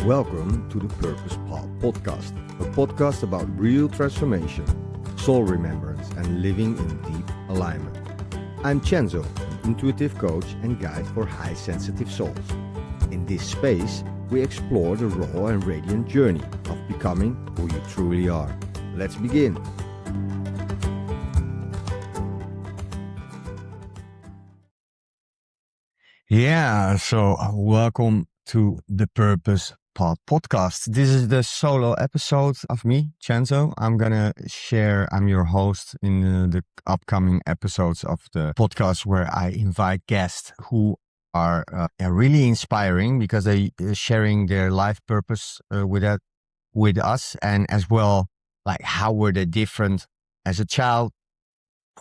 Welcome to the Purpose Path Podcast, a podcast about real transformation, soul remembrance, and living in deep alignment. I'm Chenzo, an intuitive coach and guide for high sensitive souls. In this space, we explore the raw and radiant journey of becoming who you truly are. Let's begin. So welcome to the Purpose Path Podcast. This is the solo episode of me, Chenzo. I'm your host in the upcoming episodes of the podcast where I invite guests who are really inspiring because they are sharing their life purpose with us, and as well, like how were they different as a child?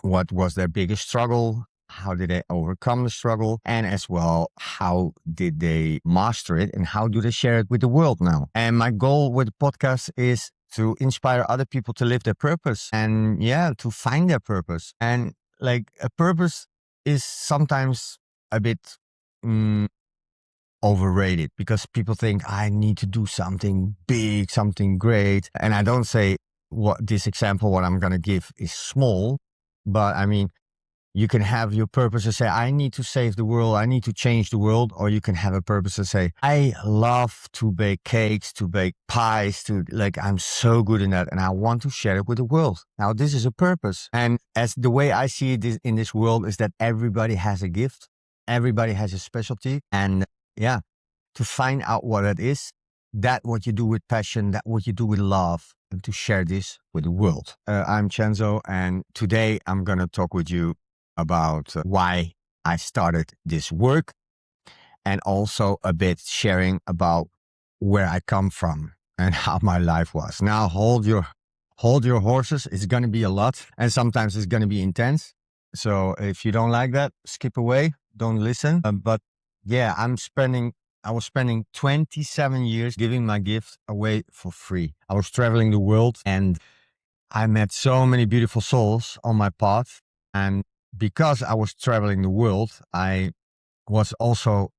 What was their biggest struggle? How did they overcome the struggle? And as well, how did they master it? And how do they share it with the world now? And my goal with the podcast is to inspire other people to live their purpose and to find their purpose. And like a purpose is sometimes a bit overrated because people think I need to do something big, something great. And I don't say what I'm going to give is small, but I mean, you can have your purpose to say, I need to save the world, I need to change the world. Or you can have a purpose to say, I love to bake cakes, to bake pies, I'm so good in that and I want to share it with the world. Now, this is a purpose. And as the way I see it in this world is that everybody has a gift. Everybody has a specialty. And to find out what it is, that what you do with passion, that what you do with love, and to share this with the world. I'm Chenzo, and today I'm going to talk with you about why I started this work, and also a bit sharing about where I come from and how my life was. Now, hold your horses. It's going to be a lot, and sometimes it's going to be intense. So if you don't like that, skip away, don't listen. I was spending 27 years giving my gift away for free. I was traveling the world and I met so many beautiful souls on my path. And because I was traveling the world, I was also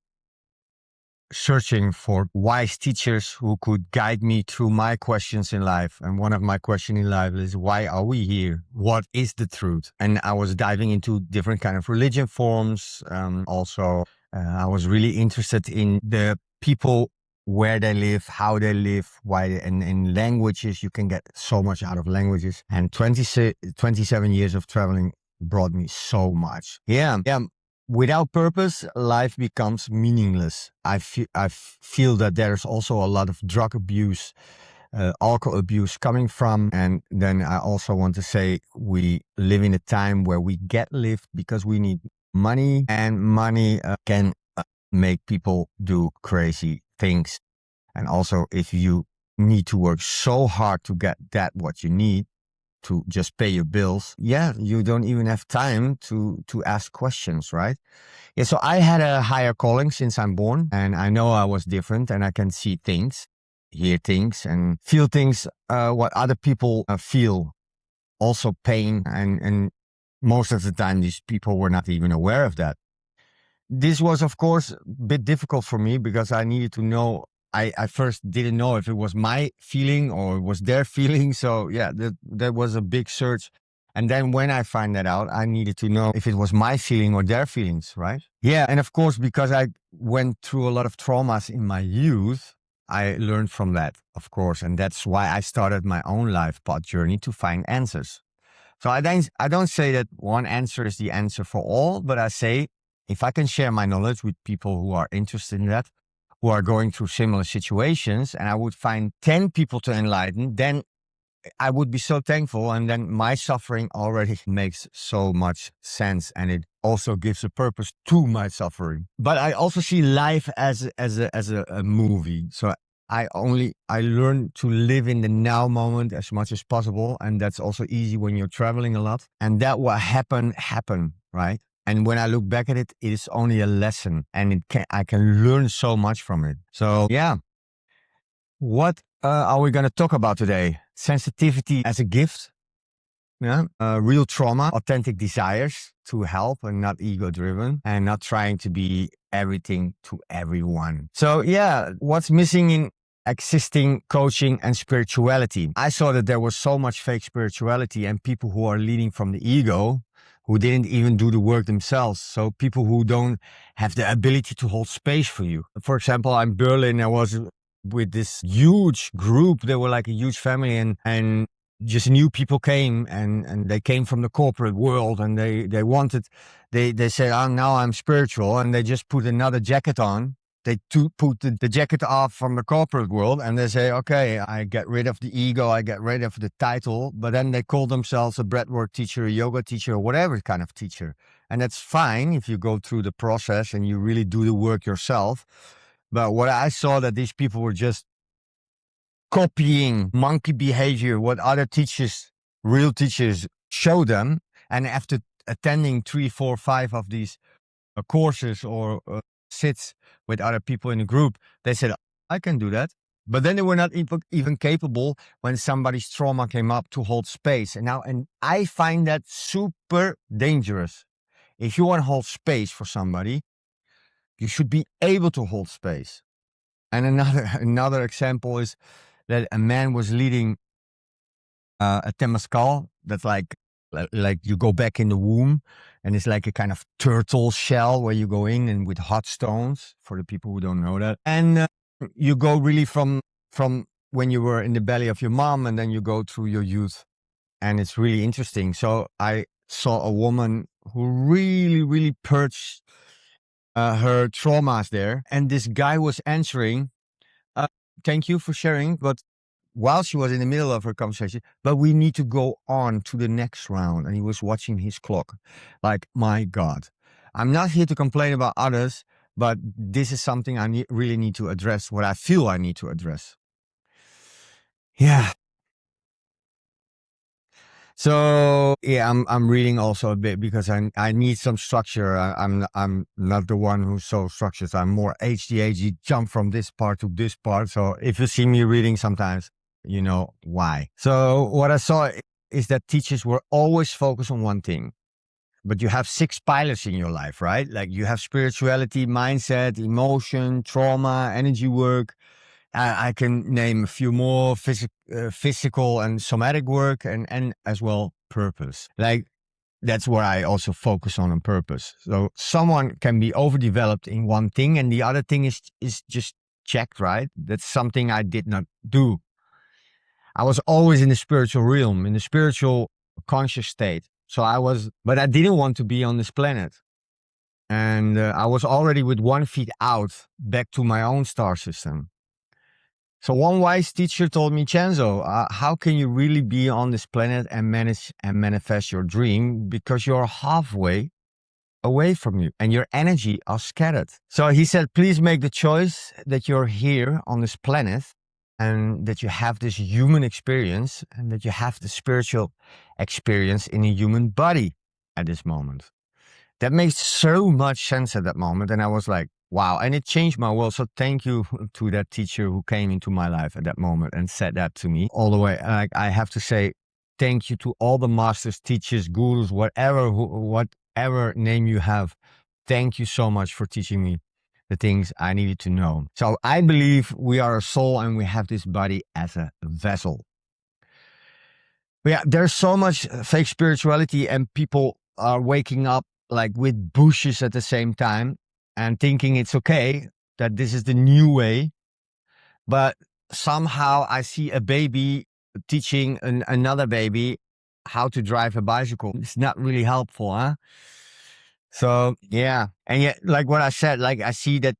searching for wise teachers who could guide me through my questions in life. And one of my questions in life is, why are we here? What is the truth? And I was diving into different kind of religion forms. I was really interested in the people, where they live, how they live, and in languages. You can get so much out of languages. And 27 years of traveling brought me so much. Without purpose, life becomes meaningless. I feel that there's also a lot of drug abuse, alcohol abuse coming from. And then I also want to say we live in a time where we get lift because we need money, and money can make people do crazy things. And also, if you need to work so hard to get what you need to just pay your bills, you don't even have time to ask questions, right? So I had a higher calling since I'm born, and I know I was different, and I can see things, hear things, and feel things, what other people feel, also pain, and most of the time these people were not even aware of that. This was, of course, a bit difficult for me because I needed to know. I first didn't know if it was my feeling or it was their feeling. So there was a big search. And then when I find that out, I needed to know if it was my feeling or their feelings, right? And of course, because I went through a lot of traumas in my youth, I learned from that, of course. And that's why I started my own life path journey to find answers. So I don't say that one answer is the answer for all, but I say, if I can share my knowledge with people who are interested in that, who are going through similar situations, and I would find 10 people to enlighten, then I would be so thankful. And then my suffering already makes so much sense. And it also gives a purpose to my suffering. But I also see life as a movie. So I learn to live in the now moment as much as possible. And that's also easy when you're traveling a lot. And that what happened, right? And when I look back at it, it is only a lesson, and I can learn so much from it. So what are we going to talk about today? Sensitivity as a gift, real trauma, authentic desires to help and not ego-driven, and not trying to be everything to everyone. So what's missing existing coaching and spirituality. I saw that there was so much fake spirituality and people who are leading from the ego who didn't even do the work themselves. So people who don't have the ability to hold space for you. For example, I'm in Berlin. I was with this huge group. They were like a huge family, and just new people came, and they came from the corporate world, and they said, oh, now I'm spiritual, and they just put another jacket on. They put the jacket off from the corporate world, and they say, okay, I get rid of the ego, I get rid of the title, but then they call themselves a breathwork teacher, a yoga teacher, or whatever kind of teacher. And that's fine if you go through the process and you really do the work yourself. But what I saw that these people were just copying monkey behavior, what other teachers, real teachers, show them. And after attending 3, 4, 5 of these courses or sits with other people in the group, they said, I can do that. But then they were not even capable when somebody's trauma came up to hold space. And I find that super dangerous. If you want to hold space for somebody, you should be able to hold space. And another example is that a man was leading a Temazcal that's like you go back in the womb, and it's like a kind of turtle shell where you go in and with hot stones, for the people who don't know that. And you go really from when you were in the belly of your mom, and then you go through your youth. And it's really interesting. So I saw a woman who really, really purged her traumas there. And this guy was answering, thank you for sharing, but while she was in the middle of her conversation, but we need to go on to the next round. And he was watching his clock. Like, my God, I'm not here to complain about others, but this is something I really need to address, what I feel I need to address. Yeah. So yeah, I'm reading also a bit because I need some structure. I'm not the one who's so structured. I'm more HDHD, jump from this part to this part. So if you see me reading sometimes, you know why. So what I saw is that teachers were always focused on one thing. But you have 6 pillars in your life, right? Like you have spirituality, mindset, emotion, trauma, energy work. I can name a few more: physical and somatic work, and as well purpose. Like that's what I also focus on purpose. So someone can be overdeveloped in one thing, and the other thing is just checked, right? That's something I did not do. I was always in the spiritual realm, in the spiritual conscious state. But I didn't want to be on this planet. And I was already with 1 foot out back to my own star system. So one wise teacher told me, Chenzo, how can you really be on this planet and manage and manifest your dream? Because you're halfway away from you and your energy are scattered. So he said, please make the choice that you're here on this planet and that you have this human experience and that you have the spiritual experience in a human body at this moment. That makes so much sense at that moment. And I was like, wow. And it changed my world. So thank you to that teacher who came into my life at that moment and said that to me all the way. Like, I have to say thank you to all the masters, teachers, gurus, whatever name you have. Thank you so much for teaching me the things I needed to know. So I believe we are a soul and we have this body as a vessel. But yeah, there's so much fake spirituality and people are waking up like with bushes at the same time and thinking it's okay, that this is the new way. But somehow I see a baby teaching another baby how to drive a bicycle. It's not really helpful, huh? So yeah. And yet, like what I said, like I see that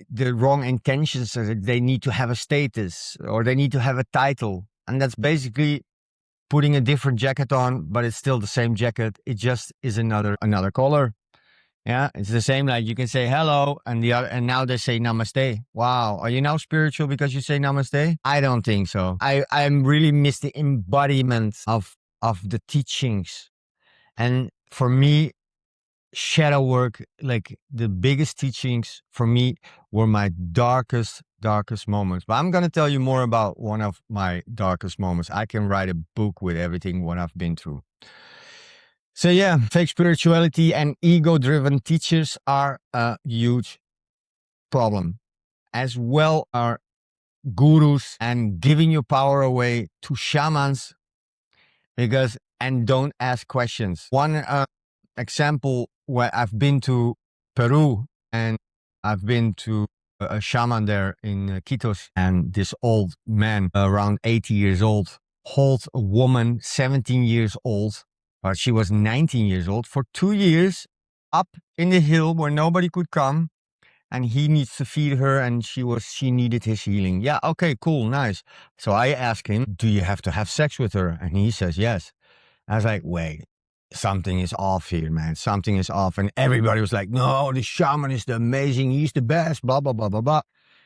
the wrong intentions are that they need to have a status or they need to have a title. And that's basically putting a different jacket on, but it's still the same jacket. It just is another color. Yeah, it's the same. Like you can say hello, and now they say namaste. Wow, are you now spiritual because you say namaste? I don't think so. I'm really miss the embodiment of the teachings, and for me, shadow work, like the biggest teachings for me were my darkest moments. But I'm gonna tell you more about one of my darkest moments. I can write a book with everything what I've been through. So yeah, fake spirituality and ego-driven teachers are a huge problem, as well are gurus and giving your power away to shamans and don't ask questions. One example where I've been to Peru and I've been to a shaman there in Quitos, and this old man, around 80 years old, holds a woman 17 years old, but she was 19 years old, for 2 years up in the hill where nobody could come, and he needs to feed her, and she needed his healing. Yeah, okay, cool, nice. So I asked him, do you have to have sex with her? And he says yes. I was like, wait, something is off here, man. Something is off. And everybody was like, no, the shaman is the amazing. He's the best, blah, blah, blah, blah, blah.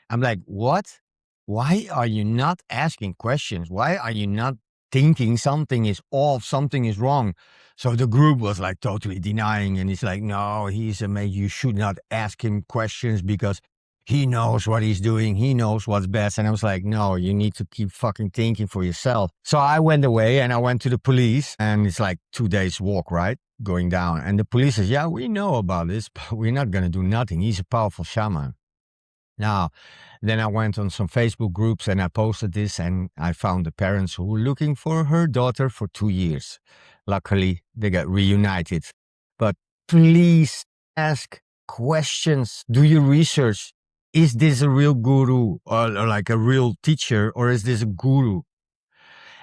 I'm like, what? Why are you not asking questions? Why are you not thinking something is off, something is wrong? So the group was like totally denying. And he's like, no, he's amazing. You should not ask him questions because he knows what he's doing. He knows what's best. And I was like, no, you need to keep fucking thinking for yourself. So I went away and I went to the police, and it's like 2 days walk, right? Going down. And the police says, yeah, we know about this, but we're not going to do nothing. He's a powerful shaman. Now, then I went on some Facebook groups and I posted this, and I found the parents who were looking for her daughter for 2 years. Luckily, they got reunited. But please ask questions. Do your research. Is this a real guru or like a real teacher, or is this a guru?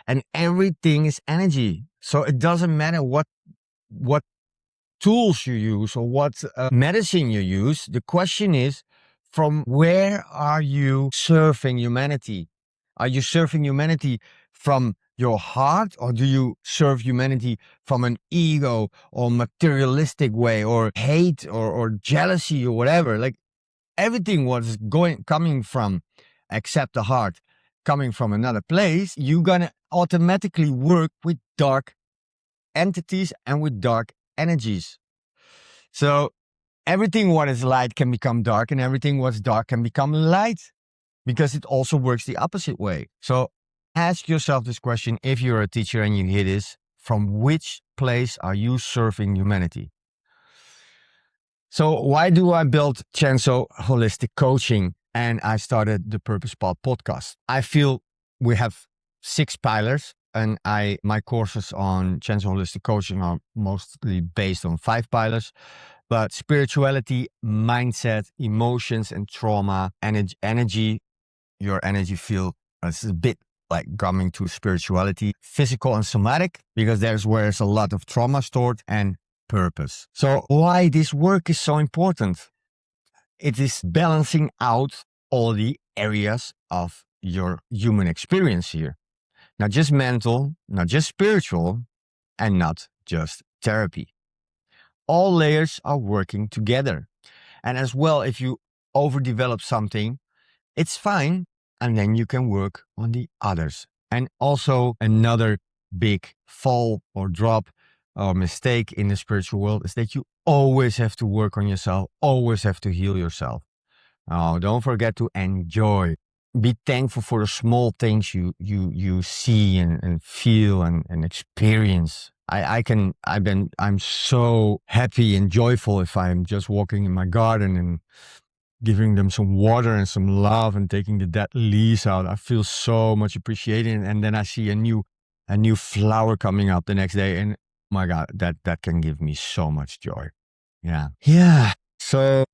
And everything is energy. So it doesn't matter what tools you use or what medicine you use. The question is, from where are you serving humanity? Are you serving humanity from your heart, or do you serve humanity from an ego or materialistic way, or hate or jealousy or whatever? Like everything was coming from, except the heart, coming from another place, you're gonna automatically work with dark entities and with dark energies. So everything what is light can become dark, and everything what's dark can become light, because it also works the opposite way. So ask yourself this question: if you're a teacher and you hear this, from which place are you serving humanity? So why do I build Chenzo Holistic Coaching and I started the Purpose Path podcast? I feel we have 6 pillars, and my courses on Chenzo Holistic Coaching are mostly based on 5 pillars. But spirituality, mindset, emotions, and trauma, energy, your energy field, it's a bit like coming to spirituality, physical and somatic, because there's where there's a lot of trauma stored, and purpose. So why this work is so important? It is balancing out all the areas of your human experience here. Not just mental, not just spiritual, and not just therapy. All layers are working together. And as well, if you overdevelop something, it's fine. And then you can work on the others. And also another big fall or drop or mistake in the spiritual world is that you always have to work on yourself, always have to heal yourself. Oh, don't forget to enjoy. Be thankful for the small things you see and feel and experience. I'm so happy and joyful if I'm just walking in my garden and giving them some water and some love and taking the dead leaves out. I feel so much appreciated. And then I see a new flower coming up the next day, and my God, that can give me so much joy. Yeah. So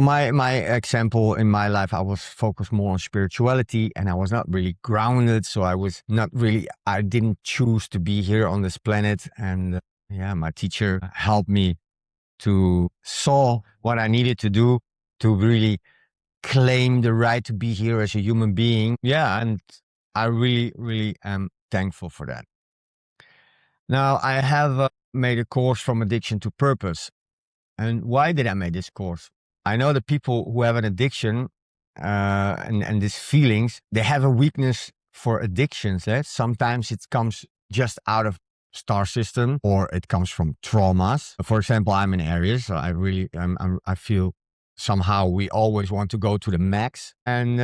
my example in my life, I was focused more on spirituality, and I was not really grounded. So I didn't choose to be here on this planet. And my teacher helped me to saw what I needed to do to really claim the right to be here as a human being. Yeah, and I really, really am thankful for that. Now, I have made a course from addiction to purpose. And why did I make this course? I know that people who have an addiction and these feelings, they have a weakness for addictions. Sometimes it comes just out of star system, or it comes from traumas. For example, I'm in Aries, so I feel somehow we always want to go to the max, and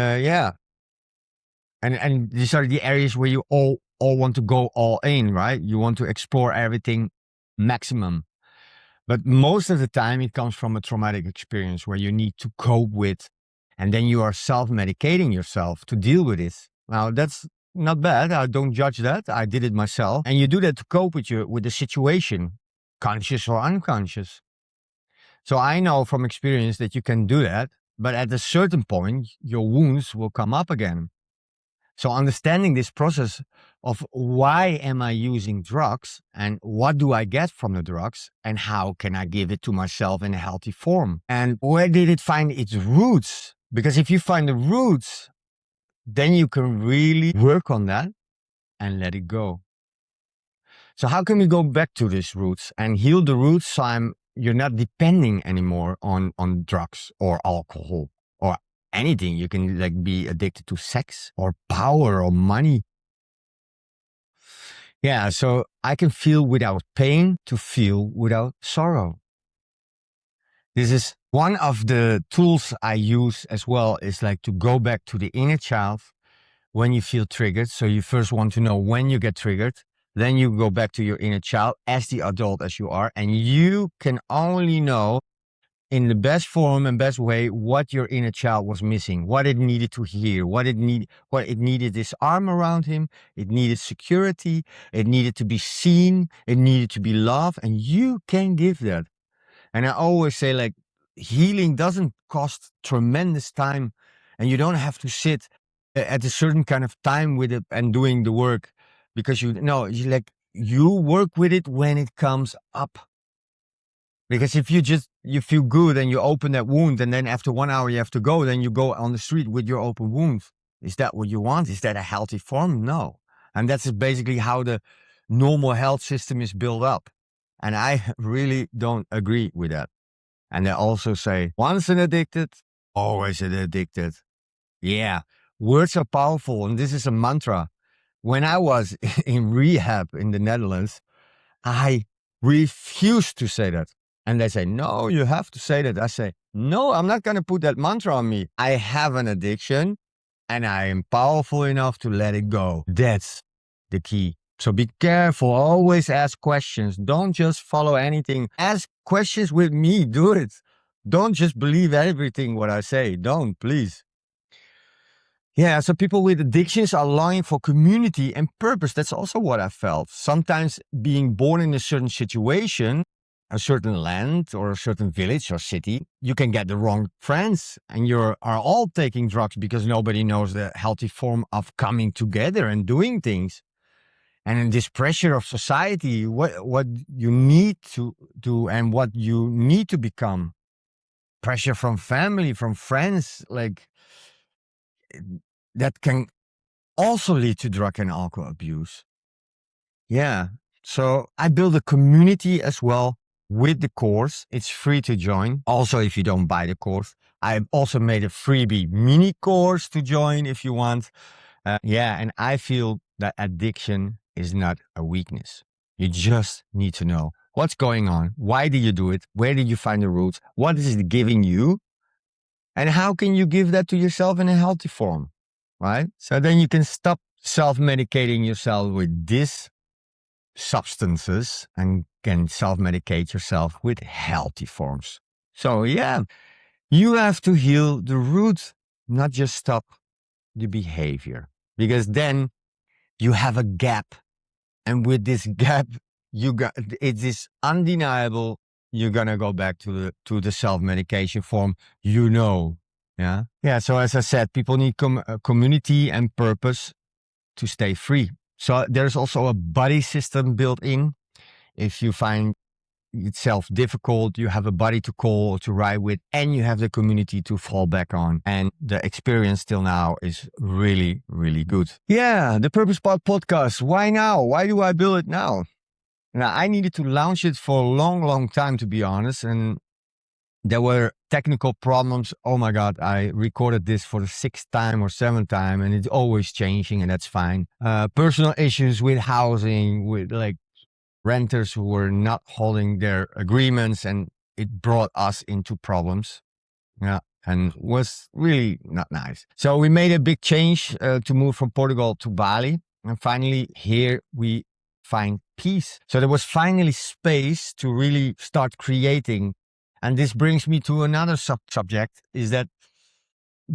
and these are the areas where you all want to go all in, right? You want to explore everything maximum, but most of the time it comes from a traumatic experience where you need to cope with And then you are self-medicating yourself to deal with it. Now that's not bad. I don't judge that. I did it myself. And you do that to cope with the situation, conscious or unconscious. So I know from experience that you can do that, but at a certain point, your wounds will come up again. So understanding this process of why am I using drugs and what do I get from the drugs and how can I give it to myself in a healthy form? And where did it find its roots? Because if you find the roots, then you can really work on that and let it go. So how can we go back to these roots and heal the roots so you're not depending anymore on drugs or alcohol or anything? You can be addicted to sex or power or money. Yeah, so I can feel without pain to feel without sorrow. This is one of the tools I use as well, is to go back to the inner child when you feel triggered. So you first want to know when you get triggered. Then you go back to your inner child as the adult as you are. And you can only know in the best form and best way what your inner child was missing, what it needed to hear, what it needed this arm around him. It needed security. It needed to be seen. It needed to be loved. And you can give that. And I always say healing doesn't cost tremendous time, and you don't have to sit at a certain kind of time with it and doing the work, because you work with it when it comes up. Because if you feel good and you open that wound and then after 1 hour you have to go, then you go on the street with your open wound. Is that what you want? Is that a healthy form? No. And that's basically how the normal health system is built up. And I really don't agree with that. And they also say, once an addicted, always an addicted. Yeah, words are powerful. And this is a mantra. When I was in rehab in the Netherlands, I refused to say that. And they say, no, you have to say that. I say, no, I'm not going to put that mantra on me. I have an addiction and I am powerful enough to let it go. That's the key. So be careful. Always ask questions. Don't just follow anything. Ask questions with me. Do it. Don't just believe everything what I say. Don't, please. Yeah, so people with addictions are longing for community and purpose. That's also what I felt. Sometimes being born in a certain situation, a certain land or a certain village or city, you can get the wrong friends and you are all taking drugs because nobody knows the healthy form of coming together and doing things. And in this pressure of society, what you need to do and what you need to become, pressure from family, from friends, that can also lead to drug and alcohol abuse. Yeah. So I build a community as well with the course. It's free to join. Also, if you don't buy the course, I also made a freebie mini course to join if you want. And I feel that addiction is not a weakness. You just need to know what's going on. Why did you do it? Where did you find the roots? What is it giving you? And how can you give that to yourself in a healthy form? Right? So then you can stop self-medicating yourself with these substances and can self-medicate yourself with healthy forms. So yeah, you have to heal the root, not just stop the behavior, because then you have a gap. And with this gap, it is undeniable. You're going to go back to the self-medication form, Yeah. Yeah. So as I said, people need community and purpose to stay free. So there's also a buddy system built in. If you find itself difficult, you have a buddy to call or to ride with, and you have the community to fall back on. And the experience till now is really, really good. Yeah, the Purpose Pod podcast. Why now? Why do I build it now? Now, I needed to launch it for a long, long time, to be honest. And there were technical problems. Oh my God, I recorded this for the 6th time or 7th time, and it's always changing, and that's fine. Personal issues with housing, with renters who were not holding their agreements, and it brought us into problems. Yeah, and was really not nice. So we made a big change to move from Portugal to Bali. And finally, here we find peace. So there was finally space to really start creating. And this brings me to another subject, is that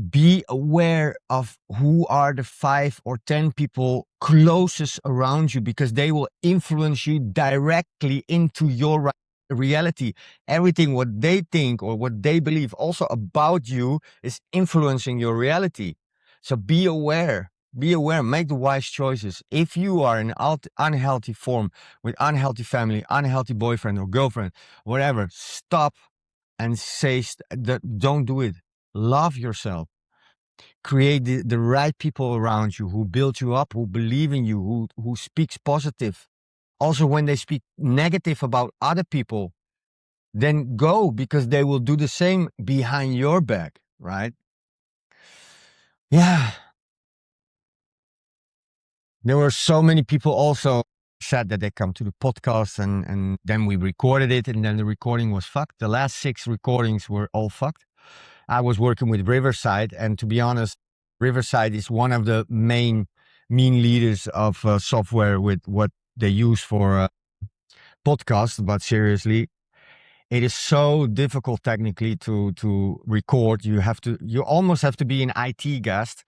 be aware of who are the 5 or 10 people closest around you, because they will influence you directly into your reality. Everything what they think or what they believe also about you is influencing your reality. So be aware. Be aware, make the wise choices. If you are in unhealthy form with unhealthy family, unhealthy boyfriend or girlfriend, whatever, stop and say that don't do it. Love yourself. Create the right people around you who build you up, who believe in you, who speaks positive. Also, when they speak negative about other people, then go, because they will do the same behind your back, right? Yeah. There were so many people also said that they come to the podcast, and then we recorded it, and then the recording was fucked. The last 6 recordings were all fucked. I was working with Riverside, and to be honest, Riverside is one of the main leaders of software with what they use for podcasts. But seriously, it is so difficult technically to record. You almost have to be an IT guest.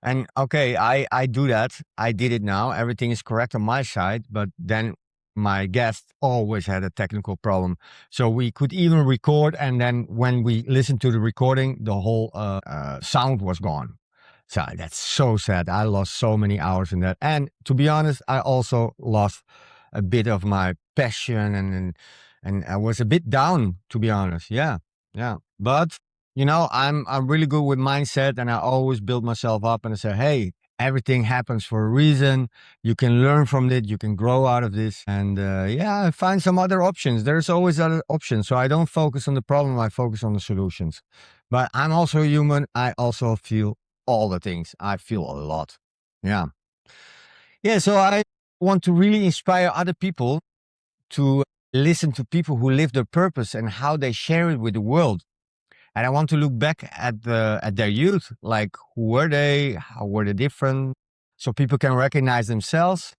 And okay, I do that. I did it now. Everything is correct on my side, but then my guest always had a technical problem. So we could even record, and then when we listened to the recording, the whole sound was gone. So that's so sad. I lost so many hours in that. And to be honest, I also lost a bit of my passion, and I was a bit down, to be honest. Yeah. Yeah. But I'm really good with mindset, and I always build myself up, and I say, hey, everything happens for a reason. You can learn from it. You can grow out of this. And I find some other options. There's always other options. So I don't focus on the problem. I focus on the solutions. But I'm also human. I also feel all the things. I feel a lot. Yeah. Yeah. So I want to really inspire other people to listen to people who live their purpose and how they share it with the world. And I want to look back at their youth, like who were they, how were they different, so people can recognize themselves,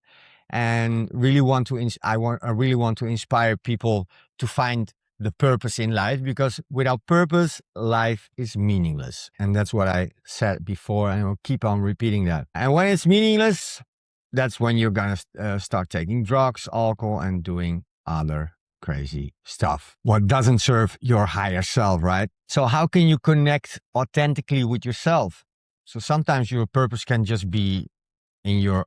and really I really want to inspire people to find the purpose in life, because without purpose, life is meaningless. And that's what I said before, and I'll keep on repeating that. And when it's meaningless, that's when you're gonna start taking drugs, alcohol, and doing other crazy stuff. What doesn't serve your higher self, right? So how can you connect authentically with yourself? So sometimes your purpose can just be in your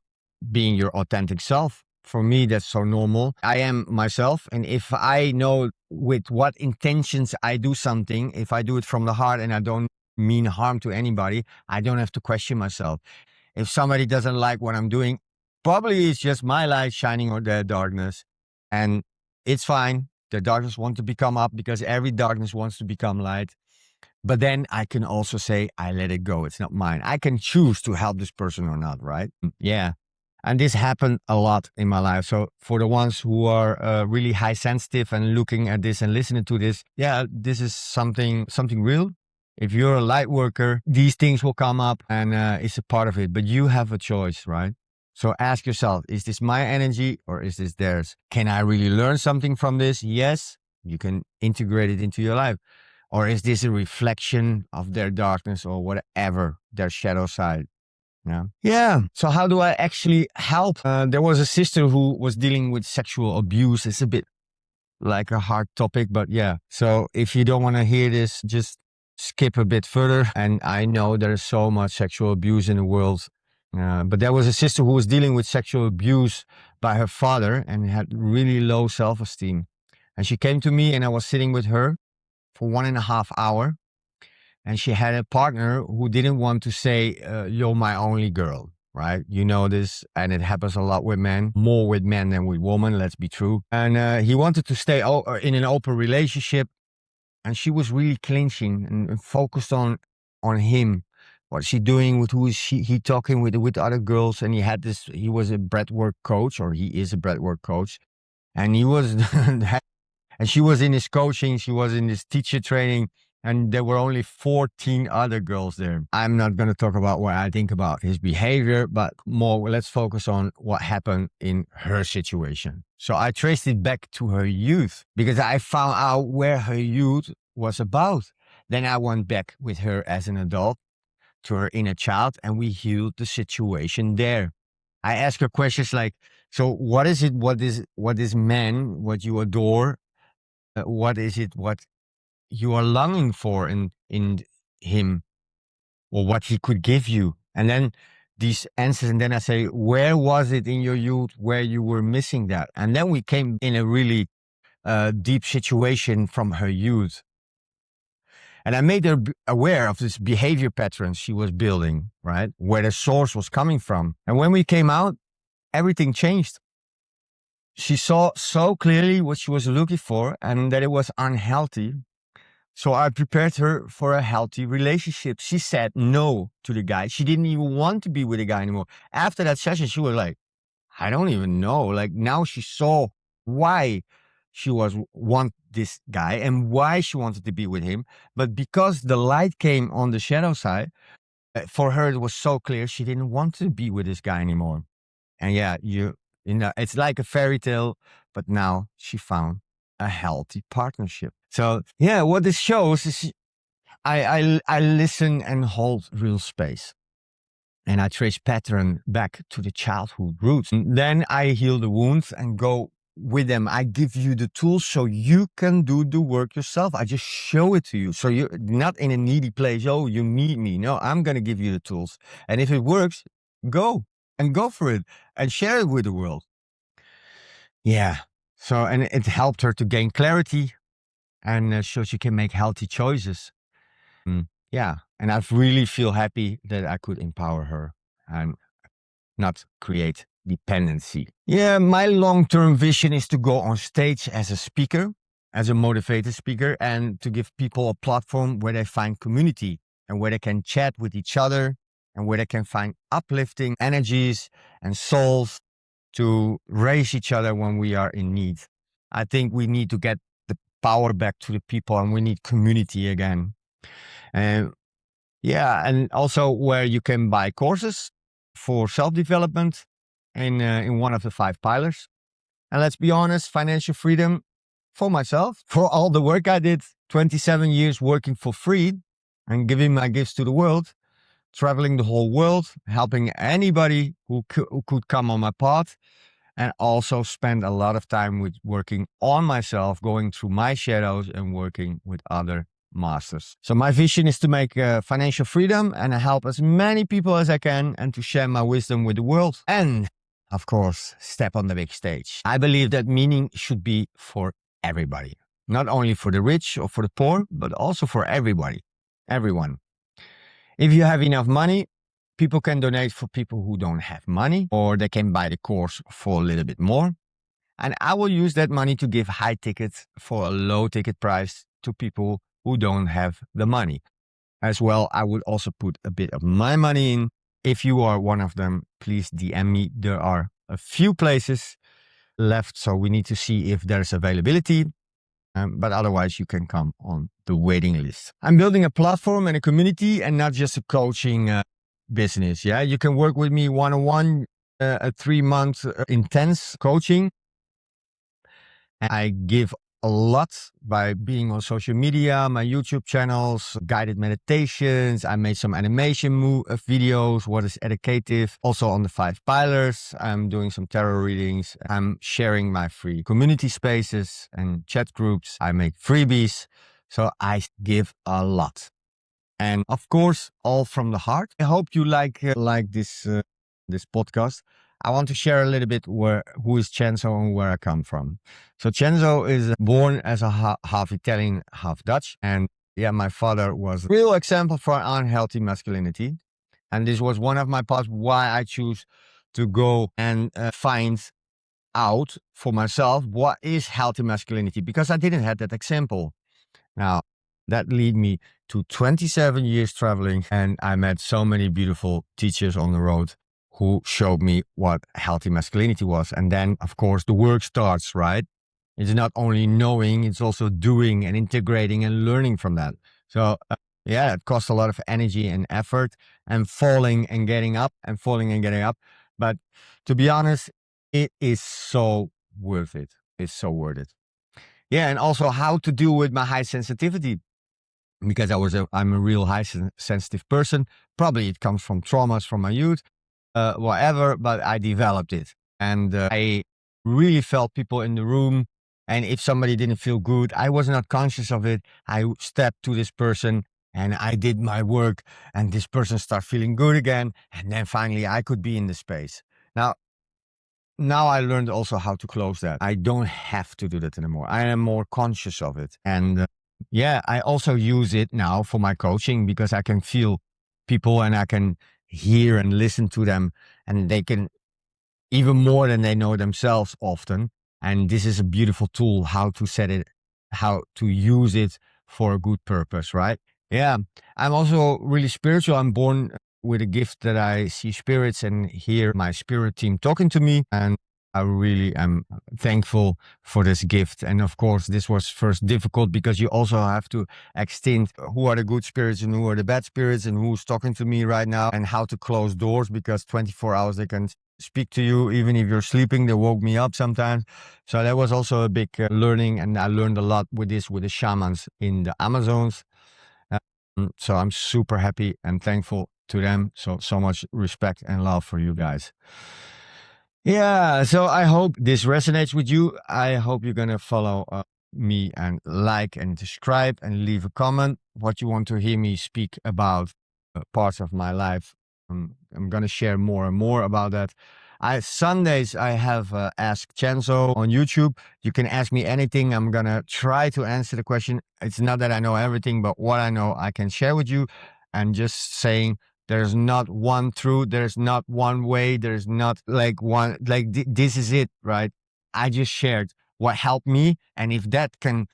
being your authentic self. For me, that's so normal. I am myself. And if I know with what intentions I do something, if I do it from the heart and I don't mean harm to anybody, I don't have to question myself. If somebody doesn't like what I'm doing, probably it's just my light shining on their darkness. And it's fine. The darkness wants to become up, because every darkness wants to become light. But then I can also say, I let it go. It's not mine. I can choose to help this person or not, right? Yeah. And this happened a lot in my life. So for the ones who are really high sensitive and looking at this and listening to this, yeah, this is something real. If you're a light worker, these things will come up, and it's a part of it. But you have a choice, right? So ask yourself, is this my energy or is this theirs? Can I really learn something from this? Yes, you can integrate it into your life. Or is this a reflection of their darkness or whatever, their shadow side? Yeah. Yeah. So how do I actually help? There was a sister who was dealing with sexual abuse. It's a bit like a hard topic, but yeah. So if you don't want to hear this, just skip a bit further. And I know there's so much sexual abuse in the world. But there was a sister who was dealing with sexual abuse by her father and had really low self-esteem. And she came to me, and I was sitting with her for 1.5 hours. And she had a partner who didn't want to say, you're my only girl, right? You know this, and it happens a lot with men, more with men than with women, let's be true. And he wanted to stay in an open relationship, and she was really clinching and focused on him. What's he doing? With who is he talking with other girls? And he was a breathwork coach, or he is a breathwork coach. And he was, and she was in his coaching, she was in his teacher training, and there were only 14 other girls there. I'm not going to talk about what I think about his behavior, but more, let's focus on what happened in her situation. So I traced it back to her youth, because I found out where her youth was about. Then I went back with her as an adult, to her inner child, and we healed the situation there. I ask her questions like, so what is it? What is man? What you adore? What is it? What you are longing for in him, or what he could give you? And then these answers, and then I say, where was it in your youth where you were missing that? And then we came in a really deep situation from her youth. And I made her aware of this behavior patterns she was building, right? Where the source was coming from. And when we came out, everything changed. She saw so clearly what she was looking for and that it was unhealthy. So I prepared her for a healthy relationship. She said no to the guy. She didn't even want to be with the guy anymore. After that session, she was like, I don't even know. Like, now she saw why she want this guy and why she wanted to be with him. But because the light came on the shadow side, for her, it was so clear she didn't want to be with this guy anymore. And yeah, it's like a fairy tale, but now she found a healthy partnership. So yeah, what this shows is I listen and hold real space. And I trace pattern back to the childhood roots. And then I heal the wounds and go with them. I give you the tools so you can do the work yourself. I just show it to you. So you're not in a needy place. Oh, you need me. No, I'm going to give you the tools. And if it works, go for it and share it with the world. Yeah. So, and it helped her to gain clarity and so she can make healthy choices. Yeah. And I really feel happy that I could empower her and not create dependency. Yeah. My long-term vision is to go on stage as a speaker, as a motivated speaker, and to give people a platform where they find community and where they can chat with each other and where they can find uplifting energies and souls to raise each other when we are in need. I think we need to get the power back to the people and we need community again. And yeah, and also where you can buy courses for self-development in one of the 5 pillars. And let's be honest, financial freedom for myself, for all the work I did, 27 years working for free and giving my gifts to the world, traveling the whole world, helping anybody who could come on my path, and also spend a lot of time with working on myself, going through my shadows and working with other masters. So my vision is to make financial freedom and help as many people as I can and to share my wisdom with the world. And of course, step on the big stage. I believe that meaning should be for everybody, not only for the rich or for the poor, but also for everybody, everyone. If you have enough money, people can donate for people who don't have money, or they can buy the course for a little bit more. And I will use that money to give high tickets for a low ticket price to people who don't have the money. As well, I would also put a bit of my money in. If you are one of them, please DM me. There are a few places left, so we need to see if there's availability. But otherwise, you can come on the waiting list. I'm building a platform and a community and not just a coaching business. Yeah, you can work with me one-on-one, a 3-month intense coaching. And I give a lot by being on social media, my YouTube channels, guided meditations. I made some animation videos, what is educative. Also on the 5 pillars, I'm doing some tarot readings. I'm sharing my free community spaces and chat groups. I make freebies. So I give a lot. And of course, all from the heart. I hope you like this podcast. I want to share a little bit who is Chenzo and where I come from. So Chenzo is born as a half Italian, half Dutch. And yeah, my father was a real example for unhealthy masculinity. And this was one of my paths why I choose to go and find out for myself what is healthy masculinity, because I didn't have that example. Now, that led me to 27 years traveling, and I met so many beautiful teachers on the road who showed me what healthy masculinity was. And then, of course, the work starts, right? It's not only knowing, it's also doing and integrating and learning from that. So, yeah, it costs a lot of energy and effort and falling and getting up and falling and getting up. But to be honest, it is so worth it. It's so worth it. Yeah, and also how to deal with my high sensitivity. because I'm a real high sensitive person. Probably it comes from traumas from my youth, whatever, but I developed it. And I really felt people in the room. And if somebody didn't feel good, I was not conscious of it. I stepped to this person and I did my work, and this person started feeling good again. And then finally I could be in the space. Now I learned also how to close that. I don't have to do that anymore. I am more conscious of it. And yeah, I also use it now for my coaching because I can feel people and I can hear and listen to them, and they can even more than they know themselves often. And this is a beautiful tool, how to set it, how to use it for a good purpose, right? Yeah. I'm also really spiritual. I'm born with a gift that I see spirits and hear my spirit team talking to me. And I really am thankful for this gift. And of course, this was first difficult because you also have to extend who are the good spirits and who are the bad spirits and who's talking to me right now, and how to close doors, because 24 hours they can speak to you even if you're sleeping. They woke me up sometimes. So that was also a big learning. And I learned a lot with the shamans in the Amazons. So I'm super happy and thankful to them. So much respect and love for you guys. Yeah, so I hope this resonates with you. I hope you're going to follow me and like and subscribe and leave a comment what you want to hear me speak about, parts of my life. I'm going to share more and more about that. Sundays, I have Ask Chenzo on YouTube. You can ask me anything. I'm going to try to answer the question. It's not that I know everything, but what I know, I can share with you. And just saying, there's not one truth. There's not one way. There's not like one, this is it, right? I just shared what helped me. And if that can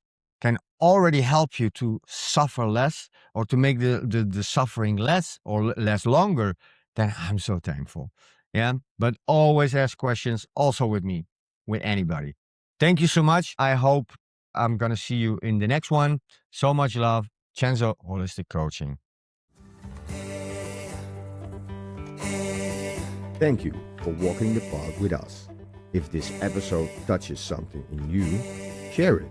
already help you to suffer less, or to make the suffering less or less longer, then I'm so thankful. Yeah. But always ask questions also with me, with anybody. Thank you so much. I hope I'm going to see you in the next one. So much love. Chenzo Holistic Coaching. Thank you for walking the path with us. If this episode touches something in you, share it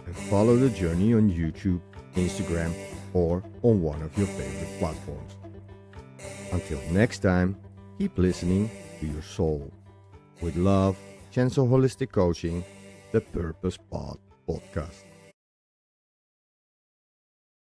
and follow the journey on YouTube, Instagram, or on one of your favorite platforms. Until next time, keep listening to your soul. With love, Chenzo Holistic Coaching, the Purpose Path Podcast.